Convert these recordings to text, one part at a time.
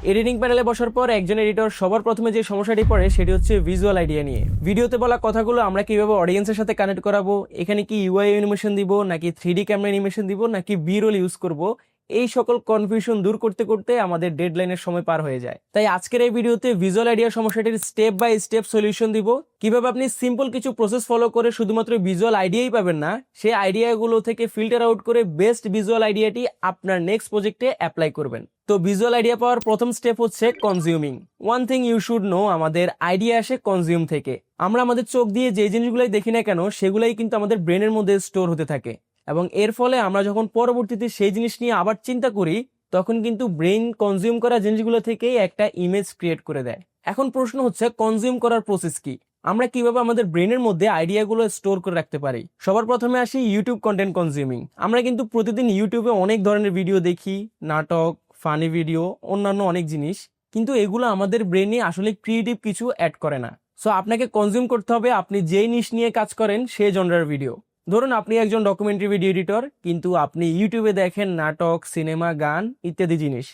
Editing প্যানেলে বসার পর একজন এডিটর সবার প্রথমে যে সমস্যাটি পড়ে সেটি হচ্ছে ভিজুয়াল আইডিয়া নিয়ে। ভিডিওতে বলা কথাগুলো আমরা কিভাবে অডিয়েন্সের সাথে কানেক্ট করাবো, এখানে কি ইউআই অ্যানিমেশন দিব নাকি 3D ক্যামেরা অ্যানিমেশন দিব নাকি বি রোল ইউজ করব, এই সকল কনফিউশন দূর করতে করতে আমাদের ডেডলাইনের সময় পার হয়ে যায়। তাই আজকের এই ভিডিওতে ভিজুয়াল আইডিয়া সমস্যাটির স্টেপ বাই স্টেপ সলিউশন দিব, কিভাবে আপনি সিম্পল কিছু প্রসেস ফলো করে শুধুমাত্র ভিজুয়াল আইডিয়াই পাবেন না, সেই আইডিয়াগুলো থেকে ফিল্টার আউট করে বেস্ট ভিজুয়াল আইডিয়াটি আপনার নেক্সট প্রজেক্টে অ্যাপ্লাই করবেন। তো ভিজুয়াল আইডিয়া পাওয়ার প্রথম স্টেপ হচ্ছে consuming. One thing you should know, আমাদের আইডিয়া আসে কনজিউম থেকে। আমরা আমাদের চোখ দিয়ে যে জিনিসগুলাই দেখি না কেন সেগুলাই কিন্তু আমাদের ব্রেনের মধ্যে স্টোর হতে থাকে, এবং এর ফলে আমরা যখন পরবর্তীতে সেই জিনিস নিয়ে আবার চিন্তা করি তখন কিন্তু ব্রেন কনজিউম করা জিনিসগুলো থেকেই একটা ইমেজ ক্রিয়েট করে দেয়। এখন প্রশ্ন হচ্ছে কনজিউম করার প্রসেস কি, আমরা কিভাবে আমাদের ব্রেনের মধ্যে আইডিয়াগুলো স্টোর করে রাখতে পারি। সবার প্রথমে আসি ইউটিউব কন্টেন্ট কনজিউমিং। আমরা কিন্তু প্রতিদিন ইউটিউবে অনেক ধরনের ভিডিও দেখি, নাটক, ফানি ভিডিও, অন্যান্য অনেক জিনিস, কিন্তু এগুলো আমাদের ব্রেনে আসলে ক্রিয়েটিভ কিছু অ্যাড করে না। সো আপনাকে কনজিউম করতে হবে আপনি যেই নিশ নিয়ে কাজ করেন সেই জনরার ভিডিও। ধরুন আপনি একজন ডকুমেন্টারি ভিডিও এডিটর, কিন্তু আপনি ইউটিউবে দেখেন নাটক, সিনেমা, গান ইত্যাদি জিনিস।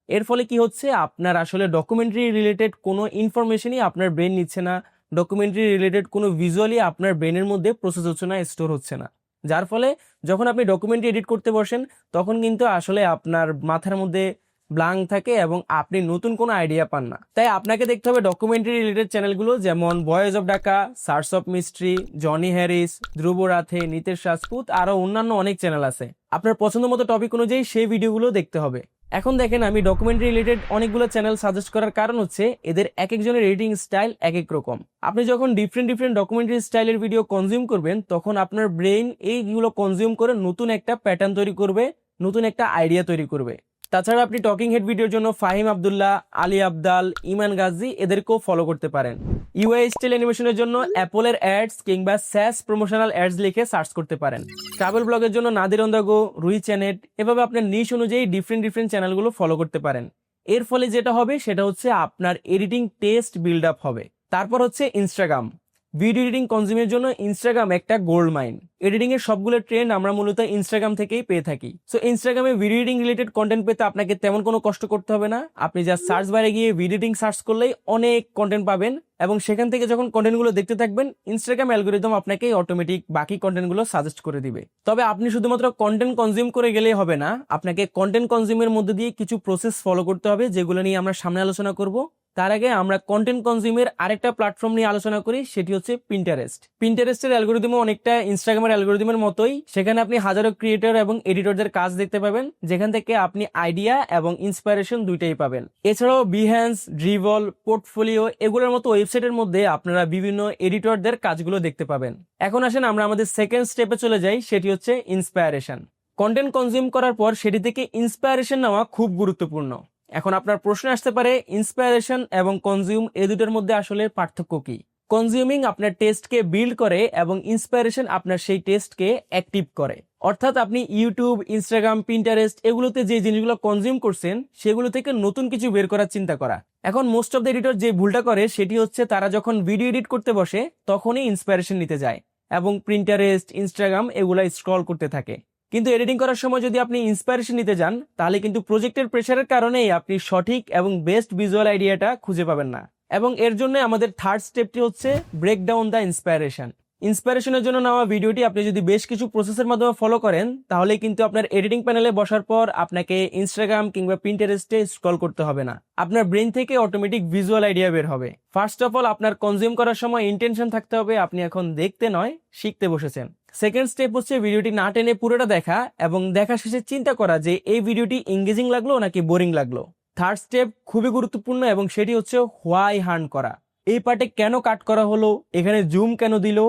এর ফলে কি হচ্ছে, আপনার আসলে ডকুমেন্টারি রিলেটেড কোনো ইনফরমেশনই আপনার ব্রেন নিচ্ছে না, ডকুমেন্টারি রিলেটেড কোনো ভিজুয়ালি আপনার ব্রেনের মধ্যে প্রসেস হচ্ছে না, স্টোর হচ্ছে না। যার ফলে যখন আপনি ডকুমেন্টারি এডিট করতে বসেন তখন কিন্তু আসলে আপনার মাথার মধ্যে ব্ল্যাঙ্ক থাকে এবং আপনি নতুন কোনো আইডিয়া পান না। তাই আপনাকে দেখতে হবে ডকুমেন্টারি রিলেটেড চ্যানেলগুলো, যেমন voice of Dhaka, search of mystery, Johnny Harris, Dhruv Rathee, Nitesh Rajput, আরো অন্যান্য অনেক চ্যানেল আছে। আপনার পছন্দ মতো টপিক অনুযায়ী সেই ভিডিওগুলো দেখতে হবে। এখন দেখেন, আমি ডকুমেন্টারি রিলেটেড অনেকগুলো চ্যানেল সাজেস্ট করার কারণ হচ্ছে এদের এক একজনের এডিটিং স্টাইল এক এক রকম। আপনি যখন ডিফারেন্ট ডকুমেন্টারি স্টাইলের ভিডিও কনজিউম করবেন তখন আপনার ব্রেন এইগুলো কনজিউম করে নতুন একটা প্যাটার্ন তৈরি করবে, নতুন একটা আইডিয়া তৈরি করবে। তাছাড়া আপনি টকিং হেড ভিডিওর জন্য ফাহিম আব্দুল্লাহ, আলী আবদাল, ইমান গাজী এদেরকেও ফলো করতে পারেন। ইউআই স্টাইল অ্যানিমেশনের জন্য অ্যাপলের অ্যাডস কিংবা স্যাস প্রমোশনাল অ্যাডস লিখে সার্চ করতে পারেন। ট্রাভেল ব্লগের জন্য নাদির অন্দাগো, রুই চ্যানেট, এভাবে আপনার নিশ অনুযায়ী ডিফারেন্ট চ্যানেলগুলো ফলো করতে পারেন। এর ফলে যেটা হবে সেটা হচ্ছে আপনার এডিটিং টেস্ট বিল্ড আপ হবে। তারপর হচ্ছে ইনস্টাগ্রাম। ভিডিও এডিটিং কনজিউমের জন্য ইনস্টাগ্রাম একটা গোল্ড মাইন। এডিটিং এর সবগুলো ট্রেন্ড আমরা মূলত ইনস্টাগ্রাম থেকেই পেয়ে থাকি। সো ইনস্টাগ্রামে ভিডিও এডিটিং রিলেটেড কন্টেন্ট পেতে আপনাকে তেমন কোনো কষ্ট করতে হবে না। আপনি জাস্ট সার্চ বারে গিয়ে ভিডিও এডিটিং সার্চ করলেই অনেক কন্টেন্ট পাবেন, এবং সেখান থেকে যখন কন্টেন্টগুলো দেখতে থাকবেন ইনস্টাগ্রাম অ্যালগোরিদম আপনাকে অটোমেটিক বাকি কন্টেন্টগুলো সাজেস্ট করে দিবে। তবে আপনি শুধুমাত্র কন্টেন্ট কনজিউম করে গেলেই হবে না, আপনাকে কন্টেন্ট কনজিউমের মধ্যে দিয়ে কিছু প্রসেস ফলো করতে হবে যেগুলো নিয়ে আমরা সামনে আলোচনা করব। তার আগে আমরা কন্টেন্ট কনজিউমের আরেকটা প্ল্যাটফর্ম নিয়ে আলোচনা করি, সেটি হচ্ছে পিন্টারেস্ট। পিন্টারেস্টের অ্যালগোরিদমও অনেকটা ইনস্টাগ্রামের অ্যালগোরিদমের মতোই। সেখানে আপনি হাজারো ক্রিয়েটর এবং এডিটরদের কাজ দেখতে পাবেন, যেখান থেকে আপনি আইডিয়া এবং ইন্সপিরেশন দুইটাই পাবেন। এছাড়াও বিহ্যান্স, ড্রিভল, পোর্টফোলিও এগুলোর মতো ওয়েবসাইটের মধ্যে আপনারা বিভিন্ন এডিটরদের কাজগুলো দেখতে পাবেন। এখন আসেন আমরা আমাদের সেকেন্ড স্টেপে চলে যাই, সেটি হচ্ছে ইন্সপায়ারেশন। কন্টেন্ট কনজিউম করার পর সেটি থেকে ইন্সপায়ারেশন নেওয়া খুব গুরুত্বপূর্ণ। এখন আপনার প্রশ্ন আসতে পারে, ইন্সপায়ারেশন এবং কনজিউম এই দুটোর মধ্যে আসলে পার্থক্য কি? কনজিউমিং আপনার টেস্টকে বিল্ড করে এবং ইন্সপায়ারেশন আপনার সেই টেস্টকে অ্যাক্টিভ করে। অর্থাৎ আপনি ইউটিউব, ইনস্টাগ্রাম, পিন্টারেস্ট এগুলোতে যে জিনিসগুলো কনজিউম করছেন সেগুলো থেকে নতুন কিছু বের করার চিন্তা করা। এখন মোস্ট অফ দ্য এডিটর যে ভুলটা করে সেটি হচ্ছে তারা যখন ভিডিও এডিট করতে বসে তখনই ইন্সপায়ারেশন নিতে যায় এবং পিন্টারেস্ট, ইনস্টাগ্রাম এগুলা স্ক্রল করতে থাকে। কিন্তু এডিটিং করার সময় যদি আপনি ইন্সপায়ারেশন নিতে যান তাহলে কিন্তু প্রজেক্টের প্রেশারের কারণেই আপনি সঠিক এবং বেস্ট ভিজুয়াল আইডিয়াটা খুঁজে পাবেন না। এবং এর জন্য আমাদের থার্ড স্টেপটি হচ্ছে ব্রেক ডাউন দ্য ইন্সপায়ারেশন। ইন্সপায়ারেশনের জন্য নেওয়া ভিডিওটি আপনি যদি বেশ কিছু প্রসেসের মাধ্যমে ফলো করেন তাহলে কিন্তু আপনার এডিটিং প্যানেলে বসার পর আপনাকে ইনস্টাগ্রাম কিংবা পিন্টারেস্টে স্ক্রল করতে হবে না, আপনার ব্রেন থেকে অটোমেটিক ভিজুয়াল আইডিয়া বের হবে। ফার্স্ট অফ অল আপনার কনজিউম করার সময় ইন্টেনশন থাকতে হবে আপনি এখন দেখতে নয় শিখতে বসেছেন। সেকেন্ড স্টেপ হচ্ছে ভিডিওটি না টেনে পুরোটা দেখা এবং দেখা শেষে চিন্তা করা যে এই ভিডিওটি এঙ্গেজিং লাগলো নাকি বোরিং লাগলো। থার্ড স্টেপ খুবই গুরুত্বপূর্ণ এবং সেটি হচ্ছে হোয়াই হার্ন করা। এই পার্টে কেন কাট করা হলো, এখানে জুম কেন দিল,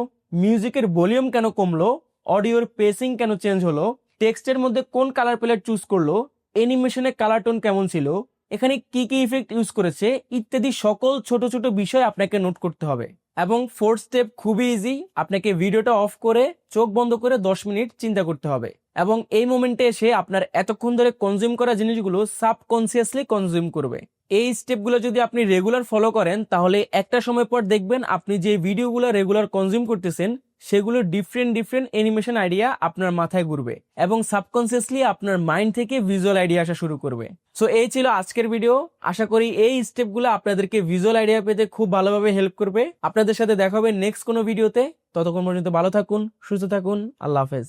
মিউজিকের ভলিউম কেন কমলো, অডিওর পেসিং কেন চেঞ্জ হলো, টেক্সটের মধ্যে কোন কালার প্যালেট চুজ করলো, অ্যানিমেশনের কালার টোন কেমন ছিল, এখানে কি কি ইফেক্ট ইউজ করেছে ইত্যাদি সকল ছোট ছোট বিষয় আপনাকে নোট করতে হবে। এবং ফোর্থ স্টেপ খুবই ইজি, আপনাকে ভিডিওটা অফ করে চোখ বন্ধ করে 10 মিনিট চিন্তা করতে হবে এবং এই মোমেন্টে এসে আপনার এতক্ষণ ধরে কনজিউম করা জিনিসগুলো সাবকনসিয়াসলি কনজিউম করবে। এই স্টেপগুলো যদি আপনি রেগুলার ফলো করেন তাহলে একটা সময় পর দেখবেন আপনি যে ভিডিওগুলো রেগুলার কনজিউম করতেছেন সেগুলো ডিফারেন্ট অ্যানিমেশন আইডিয়া আপনার মাথায় ঘুরবে এবং সাবকনসিয়াসলি আপনার মাইন্ড থেকে ভিজুয়াল আইডিয়া আসা শুরু করবে। সো এই ছিল আজকের ভিডিও। আশা করি এই স্টেপগুলো আপনাদেরকে ভিজুয়াল আইডিয়া পেতে খুব ভালোভাবে হেল্প করবে। আপনাদের সাথে দেখা হবে নেক্সট কোনো ভিডিওতে। ততক্ষণ পর্যন্ত ভালো থাকুন, সুস্থ থাকুন। আল্লাহ হাফেজ।